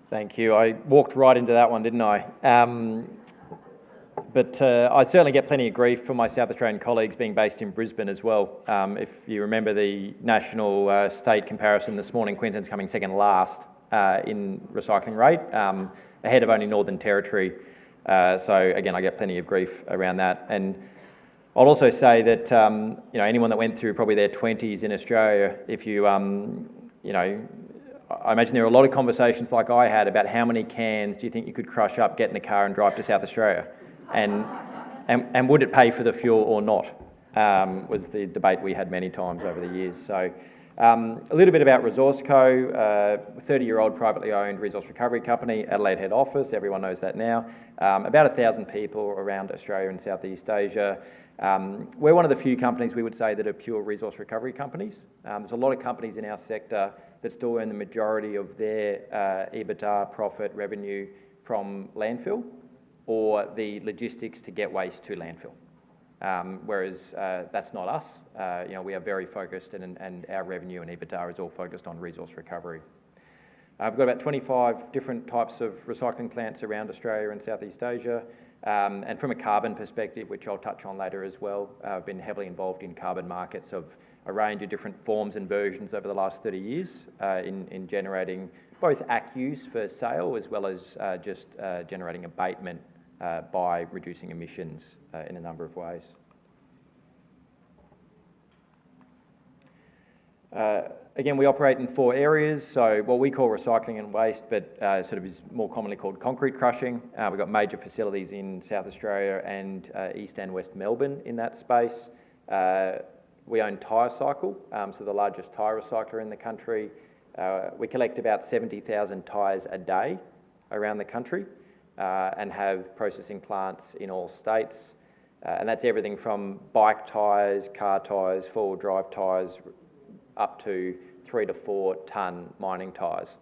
Thank you. I walked right into that one, didn't I? But I certainly get plenty of grief from my South Australian colleagues being based in Brisbane as well. If you remember the national state comparison this morning, Queensland's coming second last in recycling rate, ahead of only Northern Territory. So again, I get plenty of grief around that. And I'll also say that anyone that went through probably their 20s in Australia, if you I imagine there are a lot of conversations like I had about how many cans do you think you could crush up, get in a car and drive to South Australia? And would it pay for the fuel or not, was the debate we had many times over the years. So a little bit about ResourceCo, a 30-year-old privately owned resource recovery company, Adelaide head office, everyone knows that now. About 1,000 people around Australia and Southeast Asia. We're one of the few companies we would say that are pure resource recovery companies. There's a lot of companies in our sector that still earn the majority of their EBITDA, profit, revenue from landfill or the logistics to get waste to landfill. Whereas that's not us. We are very focused and our revenue and EBITDA is all focused on resource recovery. We've got about 25 different types of recycling plants around Australia and Southeast Asia. And from a carbon perspective, which I'll touch on later as well, I've been heavily involved in carbon markets of a range of different forms and versions over the last 30 years in generating both ACCUs for sale as well as just generating abatement by reducing emissions in a number of ways. Again, we operate in 4 areas, so what we call recycling and waste, but sort of is more commonly called concrete crushing. We've got major facilities in South Australia and East and West Melbourne in that space. We own Tyre Cycle, so the largest tyre recycler in the country. We collect about 70,000 tyres a day around the country and have processing plants in all states. And that's everything from bike tyres, car tyres, four-wheel drive tyres, up to 3 to 4 tonne mining tyres.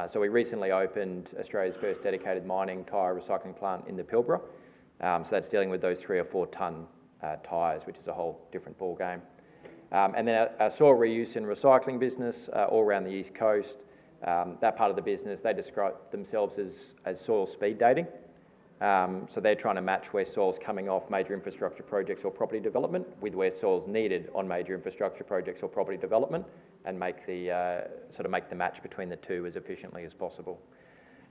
So we recently opened Australia's first dedicated mining tyre recycling plant in the Pilbara. So that's dealing with those 3 or 4 tonne tyres, which is a whole different ball game. And then our soil reuse and recycling business all around the East Coast. That part of the business, they describe themselves as soil speed dating. So they're trying to match where soil's coming off major infrastructure projects or property development with where soil's needed on major infrastructure projects or property development and make the match between the two as efficiently as possible.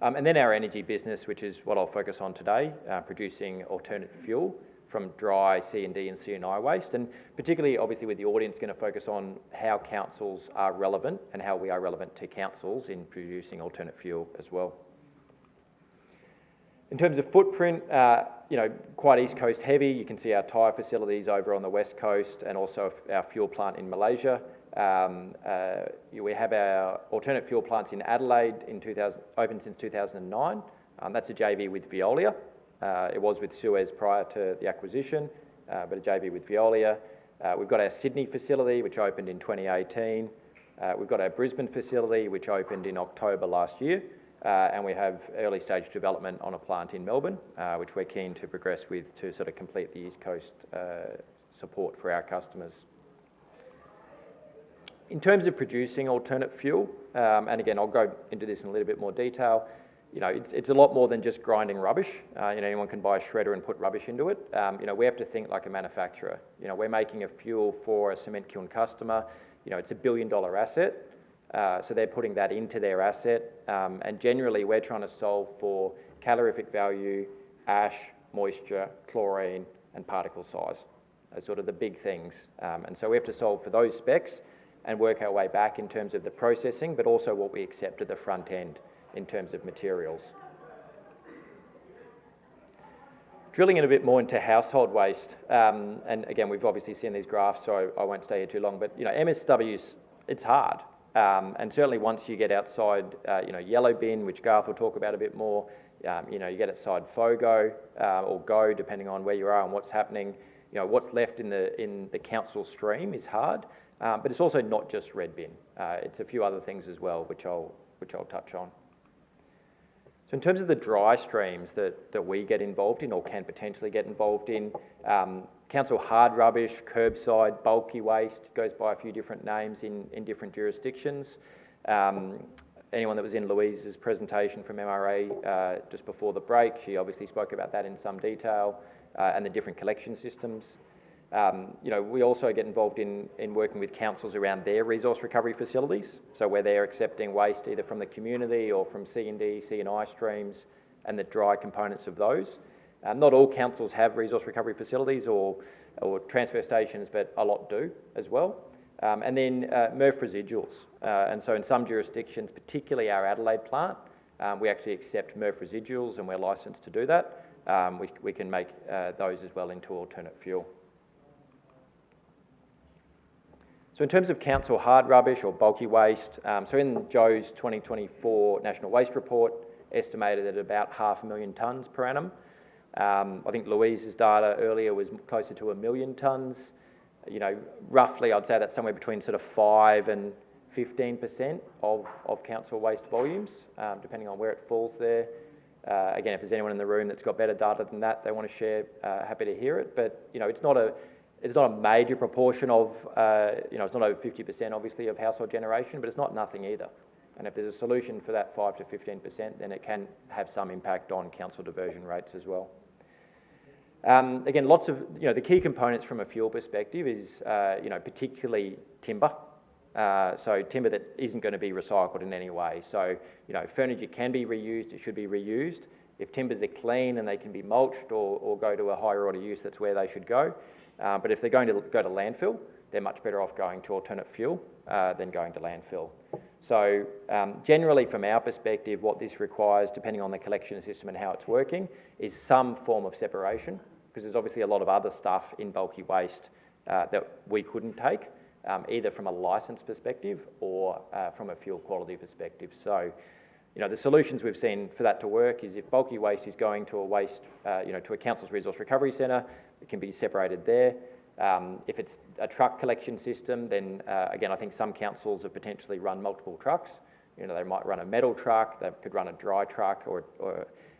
And then our energy business, which is what I'll focus on today, producing alternate fuel from dry C&D and C&I waste, and particularly obviously with the audience going to focus on how councils are relevant and how we are relevant to councils in producing alternate fuel as well. In terms of footprint, quite East Coast heavy. You can see our tyre facilities over on the West Coast and also our fuel plant in Malaysia. We have our alternate fuel plants in Adelaide open since 2009. That's a JV with Veolia. It was with Suez prior to the acquisition, but a JV with Veolia. We've got our Sydney facility, which opened in 2018. We've got our Brisbane facility, which opened in October last year. And we have early stage development on a plant in Melbourne, which we're keen to progress with to sort of complete the East Coast support for our customers. In terms of producing alternate fuel, and again, I'll go into this in a little bit more detail, it's a lot more than just grinding rubbish. Anyone can buy a shredder and put rubbish into it. We have to think like a manufacturer. We're making a fuel for a cement kiln customer. It's $1 billion asset. So they're putting that into their asset, and generally we're trying to solve for calorific value, ash, moisture, chlorine, and particle size. Those sort of the big things. And so we have to solve for those specs and work our way back in terms of the processing, but also what we accept at the front end in terms of materials. Drilling in a bit more into household waste, and again, we've obviously seen these graphs, so I won't stay here too long, but MSWs, it's hard. And certainly once you get outside, yellow bin, which Garth will talk about a bit more, you get outside FOGO or GO, depending on where you are and what's happening. What's left in the council stream is hard, but it's also not just red bin. It's a few other things as well, which I'll touch on. So in terms of the dry streams that we get involved in or can potentially get involved in, council hard rubbish, curbside, bulky waste, goes by a few different names in different jurisdictions. anyone that was in Louise's presentation from MRA just before the break, she obviously spoke about that in some detail, and the different collection systems. We also get involved in working with councils around their resource recovery facilities, so where they're accepting waste either from the community or from C&D, C&I streams, and the dry components of those. Not all councils have resource recovery facilities or transfer stations, but a lot do as well. And then MRF residuals. And so in some jurisdictions, particularly our Adelaide plant, we actually accept MRF residuals and we're licensed to do that. We can make those as well into alternate fuel. So in terms of council hard rubbish or bulky waste, so in Joe's 2024 National Waste Report, estimated at about 500,000 tonnes per annum. I think Louise's data earlier was closer to 1 million tonnes. Roughly I'd say that's somewhere between sort of 5 and 15% of council waste volumes, depending on where it falls there. Again, if there's anyone in the room that's got better data than that they want to share, happy to hear it. But it's not a major proportion of, it's not over 50% obviously of household generation, but it's not nothing either. And if there's a solution for that 5 to 15%, then it can have some impact on council diversion rates as well. Again, lots of, the key components from a fuel perspective is, particularly timber. So timber that isn't going to be recycled in any way. So, furniture can be reused, it should be reused. If timbers are clean and they can be mulched or go to a higher order use, that's where they should go. But if they're going to go to landfill, they're much better off going to alternate fuel than going to landfill. So generally from our perspective, what this requires, depending on the collection system and how it's working, is some form of separation, because there's obviously a lot of other stuff in bulky waste that we couldn't take, either from a licence perspective or from a fuel quality perspective. So, the solutions we've seen for that to work is if bulky waste is going to a waste, to a council's resource recovery centre, it can be separated there. If it's a truck collection system, then again, I think some councils have potentially run multiple trucks. They might run a metal truck, they could run a dry truck or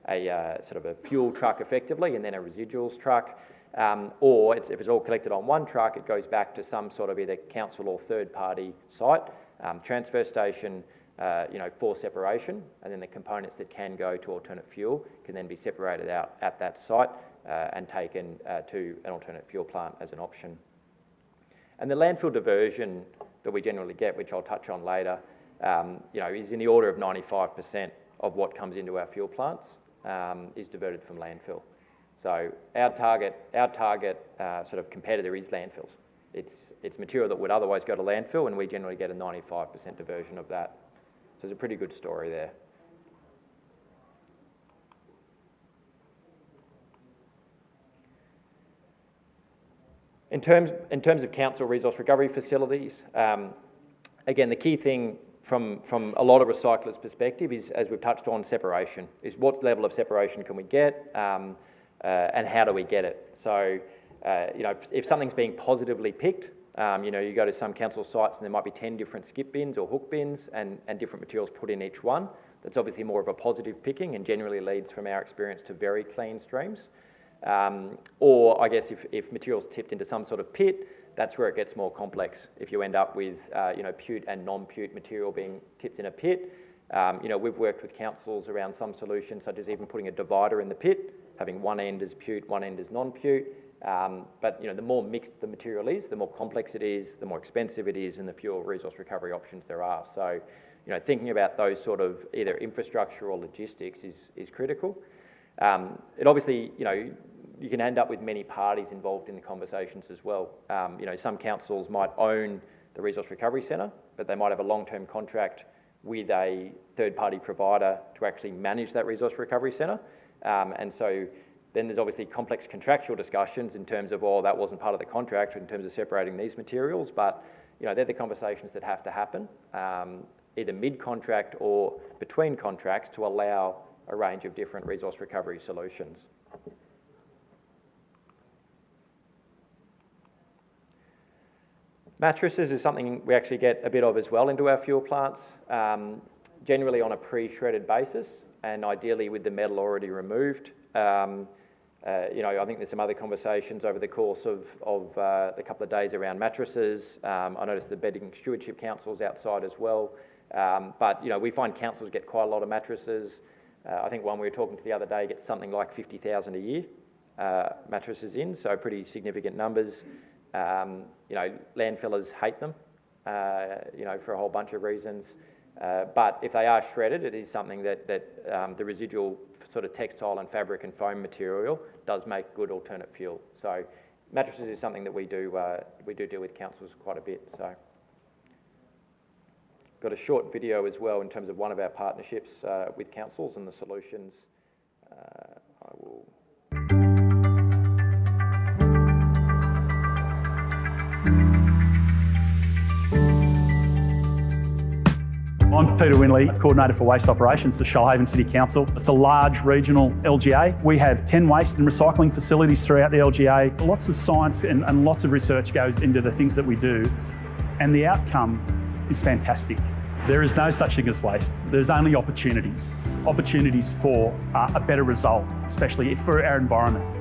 a sort of a fuel truck effectively, and then a residuals truck. Or if it's all collected on one truck, it goes back to some sort of either council or third-party site, transfer station, for separation, and then the components that can go to alternate fuel can then be separated out at that site and taken to an alternate fuel plant as an option. And the landfill diversion that we generally get, which I'll touch on later, is in the order of 95% of what comes into our fuel plants is diverted from landfill. So our target sort of competitor is landfills. It's material that would otherwise go to landfill, and we generally get a 95% diversion of that. So there's a pretty good story there. In terms of council resource recovery facilities, again, the key thing from a lot of recyclers' perspective is, as we've touched on, separation. Is what level of separation can we get, and how do we get it? So, if something's being positively picked, you go to some council sites and there might be 10 different skip bins or hook bins and different materials put in each one. That's obviously more of a positive picking and generally leads, from our experience, to very clean streams. Or I guess if material's tipped into some sort of pit, that's where it gets more complex. If you end up with pute and non-pute material being tipped in a pit, we've worked with councils around some solutions, such as even putting a divider in the pit, having one end as pute, one end as non-pute. But the more mixed the material is, the more complex it is, the more expensive it is, and the fewer resource recovery options there are. So, thinking about those sort of either infrastructure or logistics is critical. It obviously, you can end up with many parties involved in the conversations as well. Some councils might own the resource recovery centre, but they might have a long-term contract with a third-party provider to actually manage that resource recovery centre. And so then there's obviously complex contractual discussions in terms of, that wasn't part of the contract in terms of separating these materials, but they're the conversations that have to happen, either mid-contract or between contracts, to allow a range of different resource recovery solutions. Mattresses is something we actually get a bit of as well into our fuel plants, generally on a pre-shredded basis, and ideally with the metal already removed. I think there's some other conversations over the course of the couple of days around mattresses. I noticed the Bedding Stewardship Council's outside as well, But we find councils get quite a lot of mattresses. I think one we were talking to the other day gets something like 50,000 a year mattresses in, so pretty significant numbers. Landfillers hate them, for a whole bunch of reasons. But if they are shredded, it is something that the residual sort of textile and fabric and foam material does make good alternate fuel. So mattresses is something that we do deal with councils quite a bit. So got a short video as well in terms of one of our partnerships with councils and the solutions. I will. I'm Peter Winley, Coordinator for Waste Operations for Shoalhaven City Council. It's a large regional LGA. We have 10 waste and recycling facilities throughout the LGA. Lots of science and lots of research goes into the things that we do, and the outcome is fantastic. There is no such thing as waste. There's only opportunities. Opportunities for a better result, especially for our environment.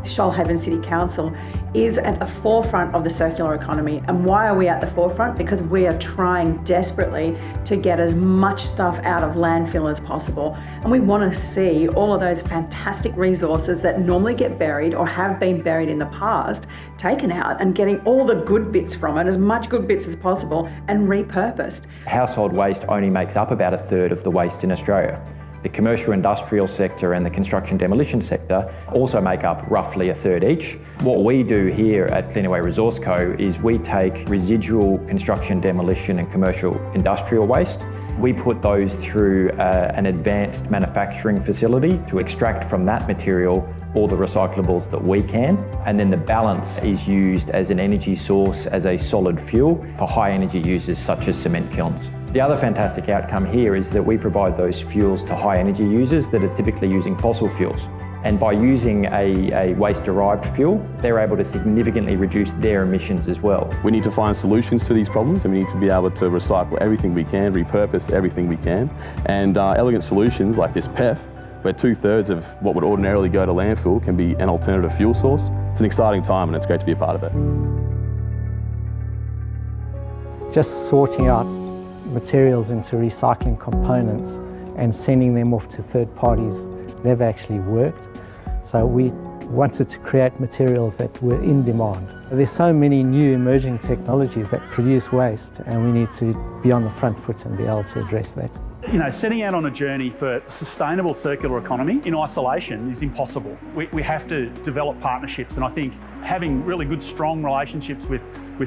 Shoalhaven City Council is at the forefront of the circular economy. And why are we at the forefront? Because we are trying desperately to get as much stuff out of landfill as possible. And we want to see all of those fantastic resources that normally get buried or have been buried in the past taken out and getting all the good bits from it, as much good bits as possible, and repurposed. Household waste only makes up about 1/3 of the waste in Australia. The commercial industrial sector and the construction demolition sector also make up roughly 1/3 each. What we do here at Cleanaway ResourceCo is we take residual construction, demolition and commercial industrial waste. We put those through an advanced manufacturing facility to extract from that material all the recyclables that we can, and then the balance is used as an energy source, as a solid fuel for high energy users such as cement kilns. The other fantastic outcome here is that we provide those fuels to high energy users that are typically using fossil fuels. And by using a waste-derived fuel, they're able to significantly reduce their emissions as well. We need to find solutions to these problems, and we need to be able to recycle everything we can, repurpose everything we can. And elegant solutions like this PEF, where 2/3 of what would ordinarily go to landfill can be an alternative fuel source. It's an exciting time and it's great to be a part of it. Just sorting out materials into recycling components and sending them off to third parties never actually worked. So we wanted to create materials that were in demand. There's so many new emerging technologies that produce waste, and we need to be on the front foot and be able to address that. Setting out on a journey for sustainable circular economy in isolation is impossible. We have to develop partnerships, and I think having really good, strong relationships with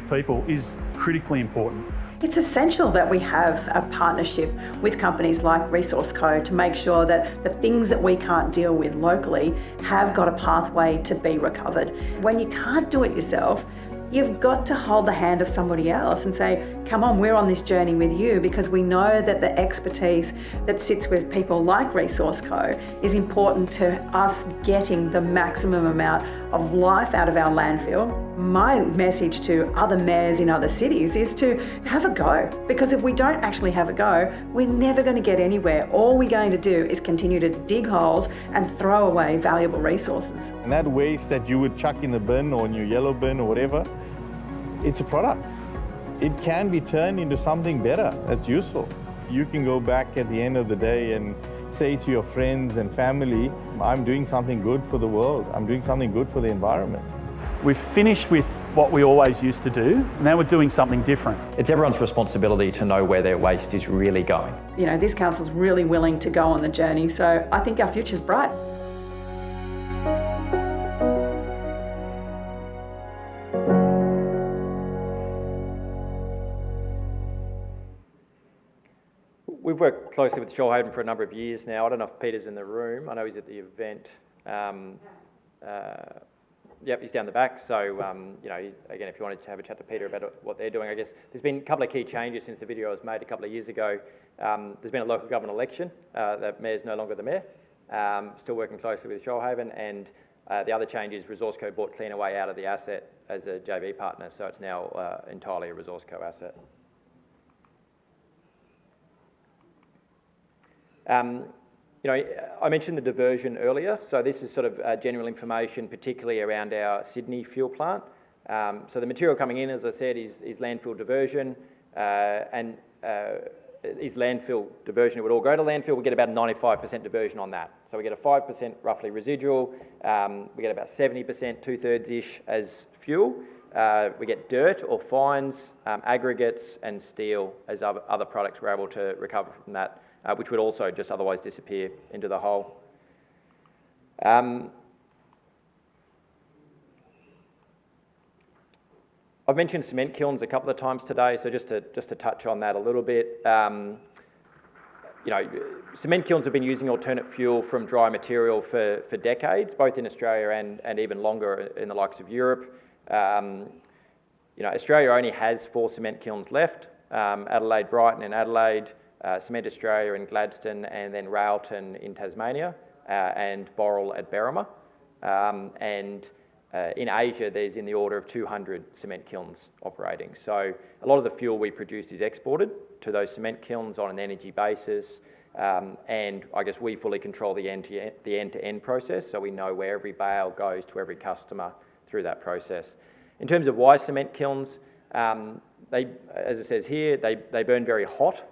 people is critically important. It's essential that we have a partnership with companies like ResourceCo to make sure that the things that we can't deal with locally have got a pathway to be recovered. When you can't do it yourself, you've got to hold the hand of somebody else and say, come on, we're on this journey with you, because we know that the expertise that sits with people like ResourceCo is important to us getting the maximum amount of life out of our landfill. My message to other mayors in other cities is to have a go, because if we don't actually have a go, we're never going to get anywhere. All we're going to do is continue to dig holes and throw away valuable resources. And that waste that you would chuck in the bin or in your yellow bin or whatever, it's a product. It can be turned into something better that's useful. You can go back at the end of the day and say to your friends and family, I'm doing something good for the world. I'm doing something good for the environment. We've finished with what we always used to do. Now we're doing something different. It's everyone's responsibility to know where their waste is really going. This council's really willing to go on the journey, so I think our future's bright. We've worked closely with Shoalhaven for a number of years now. I don't know if Peter's in the room. I know he's at the event. Yep, he's down the back. So, again, if you wanted to have a chat to Peter about what they're doing, I guess there's been a couple of key changes since the video was made a couple of years ago. There's been a local government election. The mayor's no longer the mayor. Still working closely with Shoalhaven, and the other change is ResourceCo bought Cleanaway out of the asset as a JV partner, so it's now entirely a ResourceCo asset. I mentioned the diversion earlier, so this is sort of general information, particularly around our Sydney fuel plant. So the material coming in, as I said, is landfill diversion, and is landfill diversion. It would all go to landfill. We get about 95% diversion on that. So we get a 5% roughly residual. We get about 70%, 2/3-ish as fuel. We get dirt or fines, aggregates and steel as other products we're able to recover from that, which would also just otherwise disappear into the hole. I've mentioned cement kilns a couple of times today, so just to touch on that a little bit. Cement kilns have been using alternate fuel from dry material for decades, both in Australia and even longer in the likes of Europe. Australia only has 4 cement kilns left, Adelaide, Brighton and Adelaide, Cement Australia in Gladstone, and then Railton in Tasmania, and Boral at Berrima. In Asia, there's in the order of 200 cement kilns operating. So a lot of the fuel we produce is exported to those cement kilns on an energy basis. And I guess we fully control the end-to-end process, so we know where every bale goes to every customer through that process. In terms of why cement kilns, they, as it says here, they burn very hot,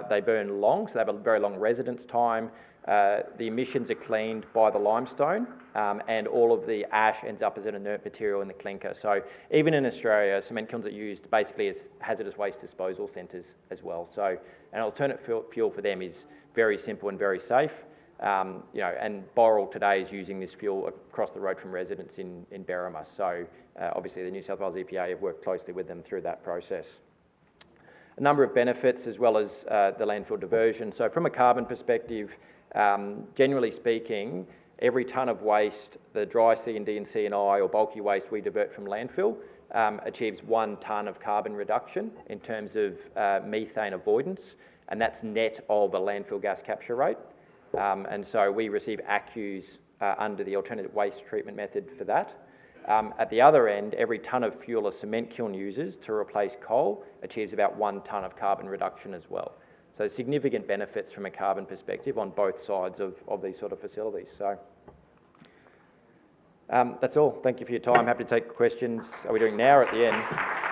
they burn long, so they have a very long residence time. The emissions are cleaned by the limestone, and all of the ash ends up as an inert material in the clinker. So even in Australia, cement kilns are used basically as hazardous waste disposal centres as well. So an alternate fuel for them is very simple and very safe. And Boral today is using this fuel across the road from residents in Berrima. So obviously the New South Wales EPA have worked closely with them through that process. A number of benefits as well as the landfill diversion. So from a carbon perspective, generally speaking, every tonne of waste, the dry C&D and C&I or bulky waste we divert from landfill achieves 1 tonne of carbon reduction in terms of methane avoidance, and that's net of a landfill gas capture rate. And so we receive ACCUs under the alternative waste treatment method for that. At the other end, every tonne of fuel a cement kiln uses to replace coal achieves about 1 tonne of carbon reduction as well. So significant benefits from a carbon perspective on both sides of these sort of facilities. So that's all. Thank you for your time. Happy to take questions. Are we doing now or at the end?